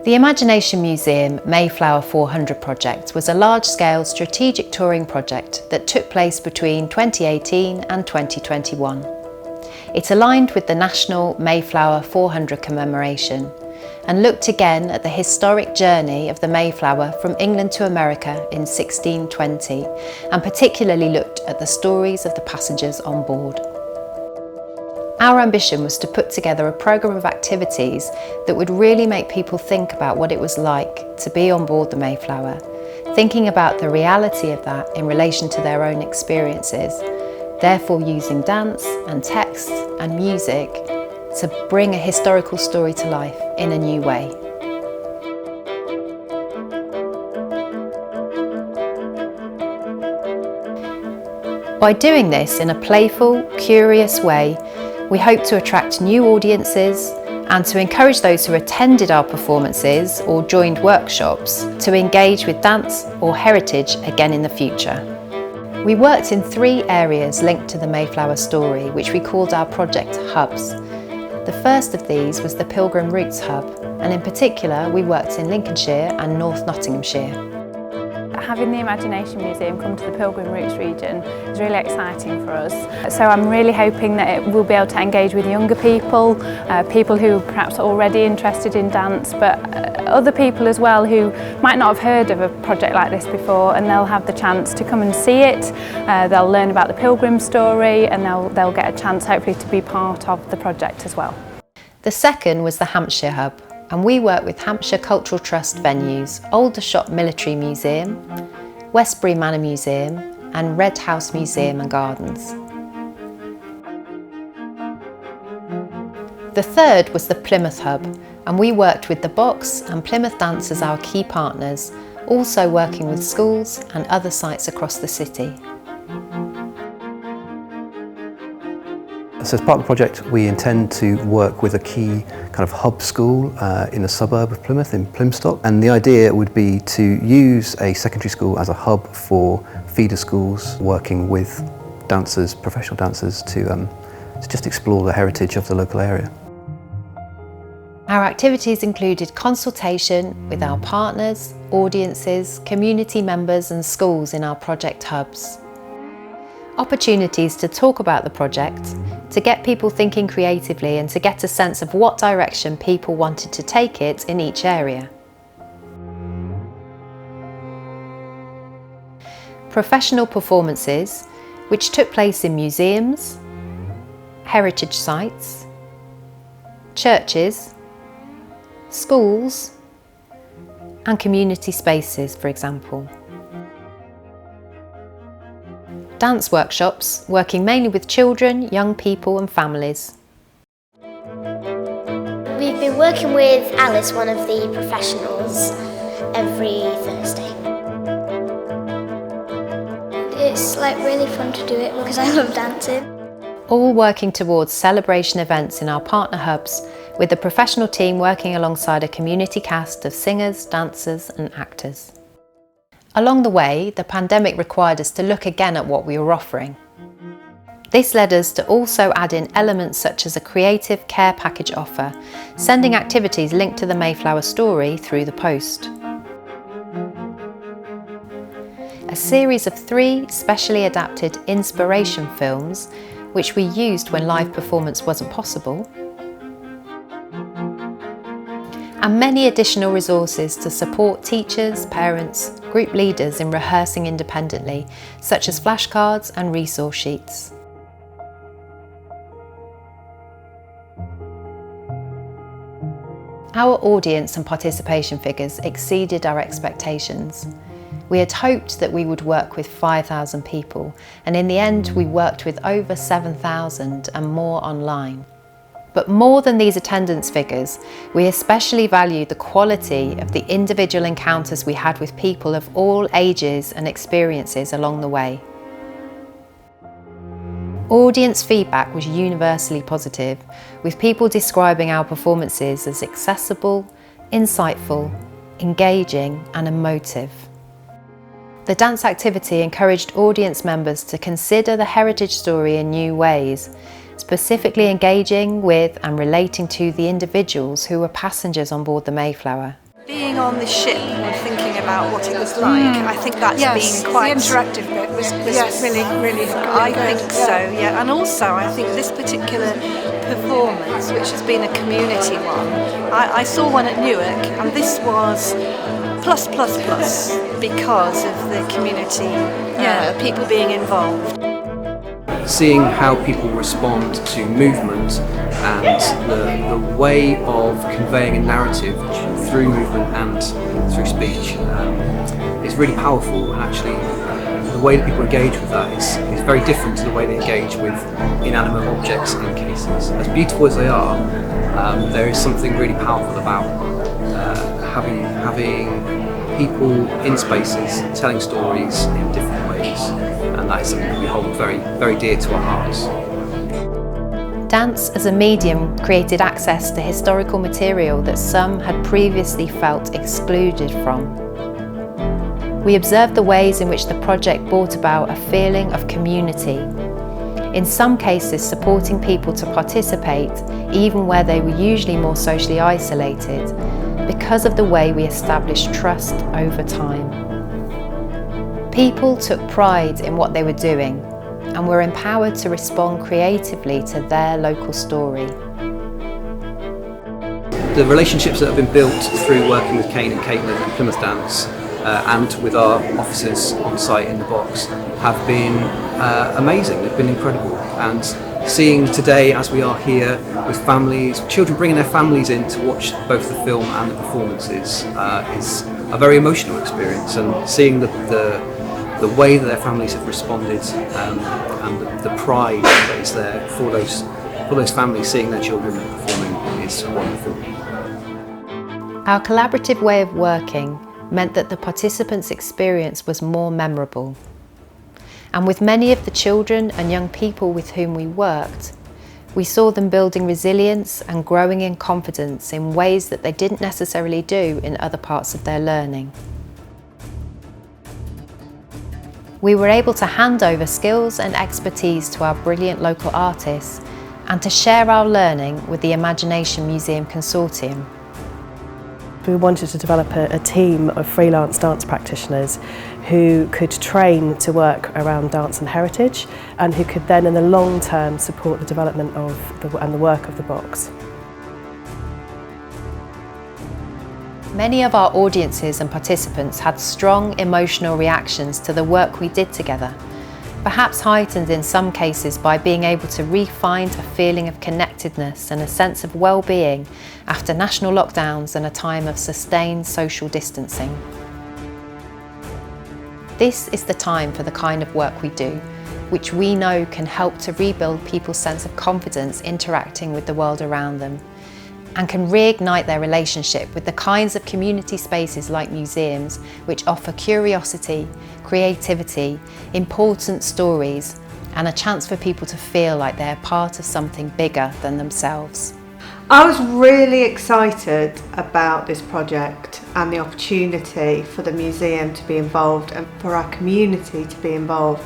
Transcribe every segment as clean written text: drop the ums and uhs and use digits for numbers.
The Imagination Museum Mayflower 400 project was a large-scale strategic touring project that took place between 2018 and 2021. It aligned with the National Mayflower 400 commemoration and looked again at the historic journey of the Mayflower from England to America in 1620, and particularly looked at the stories of the passengers on board. Our ambition was to put together a programme of activities that would really make people think about what it was like to be on board the Mayflower, thinking about the reality of that in relation to their own experiences, therefore using dance and text and music to bring a historical story to life in a new way. By doing this in a playful, curious way, we hope to attract new audiences and to encourage those who attended our performances or joined workshops to engage with dance or heritage again in the future. We worked in 3 areas linked to the Mayflower story, which we called our project hubs. The first of these was the Pilgrim Roots Hub, and in particular we worked in Lincolnshire and North Nottinghamshire. Having the Imagination Museum come to the Pilgrim Roots region is really exciting for us. So I'm really hoping that it will be able to engage with younger people, people who are perhaps already interested in dance, but other people as well who might not have heard of a project like this before, and they'll have the chance to come and see it. They'll learn about the Pilgrim story, and they'll get a chance hopefully to be part of the project as well. The second was the Hampshire Hub, and we work with Hampshire Cultural Trust venues, Aldershot Military Museum, Westbury Manor Museum and Red House Museum and Gardens. The third was the Plymouth Hub, and we worked with the Box and Plymouth Dance as our key partners, also working with schools and other sites across the city. So as part of the project, we intend to work with a key kind of hub school in a suburb of Plymouth, in Plymstock. And the idea would be to use a secondary school as a hub for feeder schools, working with dancers, professional dancers, to just explore the heritage of the local area. Our activities included consultation with our partners, audiences, community members and schools in our project hubs. Opportunities to talk about the project, to get people thinking creatively and to get a sense of what direction people wanted to take it in each area. Professional performances, which took place in museums, heritage sites, churches, schools and community spaces, for example. Dance workshops, working mainly with children, young people and families. We've been working with Alice, one of the professionals, every Thursday. It's really fun to do it because I love dancing. All working towards celebration events in our partner hubs, with the professional team working alongside a community cast of singers, dancers and actors. Along the way, the pandemic required us to look again at what we were offering. This led us to also add in elements such as a creative care package offer, sending activities linked to the Mayflower story through the post. A series of 3 specially adapted inspiration films, which we used when live performance wasn't possible, and many additional resources to support teachers, parents, group leaders in rehearsing independently, such as flashcards and resource sheets. Our audience and participation figures exceeded our expectations. We had hoped that we would work with 5,000 people, and in the end we worked with over 7,000 and more online. But more than these attendance figures, we especially valued the quality of the individual encounters we had with people of all ages and experiences along the way. Audience feedback was universally positive, with people describing our performances as accessible, insightful, engaging and emotive. The dance activity encouraged audience members to consider the heritage story in new ways, specifically engaging with and relating to the individuals who were passengers on board the Mayflower. Being on the ship and thinking about what it was like, I think that's been quite... the interactive bit was really I good. think so, yeah. And also I think this particular performance, which has been a community one, I saw one at Newark, and this was plus because of the community, people being involved. Seeing how people respond to movement and the way of conveying a narrative through movement and through speech is really powerful, and actually the way that people engage with that is very different to the way they engage with inanimate objects in cases. As beautiful as they are, there is something really powerful about having people in spaces telling stories in different ways, and that is something that we hold very, very dear to our hearts. Dance as a medium created access to historical material that some had previously felt excluded from. We observed the ways in which the project brought about a feeling of community, in some cases supporting people to participate even where they were usually more socially isolated, because of the way we established trust over time. People took pride in what they were doing and were empowered to respond creatively to their local story. The relationships that have been built through working with Kane and Caitlin and Plymouth Dance and with our officers on site in the box have been amazing. They've been incredible, and seeing today as we are here with families, children bringing their families in to watch both the film and the performances is a very emotional experience, and seeing the way that their families have responded and the pride that is there for those families seeing their children performing is wonderful. Our collaborative way of working meant that the participants' experience was more memorable. And with many of the children and young people with whom we worked, we saw them building resilience and growing in confidence in ways that they didn't necessarily do in other parts of their learning. We were able to hand over skills and expertise to our brilliant local artists and to share our learning with the Imagination Museum Consortium. We wanted to develop a team of freelance dance practitioners who could train to work around dance and heritage, and who could then in the long term support the development of and the work of the box. Many of our audiences and participants had strong emotional reactions to the work we did together, perhaps heightened in some cases by being able to re-find a feeling of connectedness and a sense of well-being after national lockdowns and a time of sustained social distancing. This is the time for the kind of work we do, which we know can help to rebuild people's sense of confidence interacting with the world around them, and can reignite their relationship with the kinds of community spaces like museums which offer curiosity, creativity, important stories, and a chance for people to feel like they're part of something bigger than themselves. I was really excited about this project and the opportunity for the museum to be involved and for our community to be involved,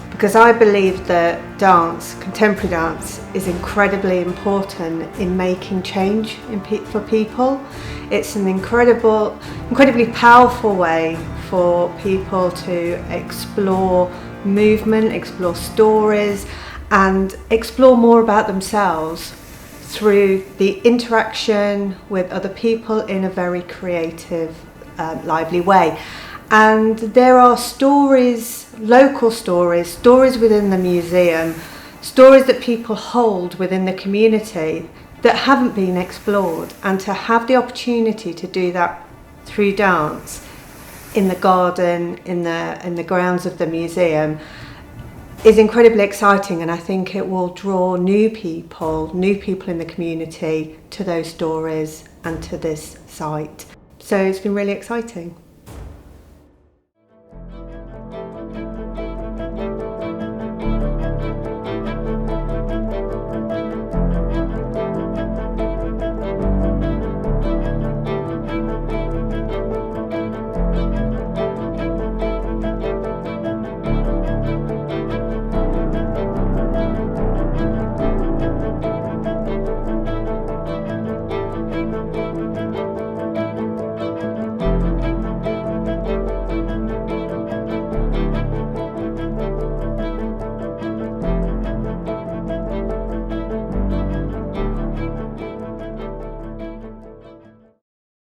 because I believe that dance, contemporary dance, is incredibly important in making change for people. It's an incredibly powerful way for people to explore movement, explore stories, and explore more about themselves through the interaction with other people in a very creative, lively way. And there are stories, local stories within the museum, stories that people hold within the community that haven't been explored, and to have the opportunity to do that through dance in the garden, in the grounds of the museum, is incredibly exciting, and I think it will draw new people in the community to those stories and to this site. So it's been really exciting.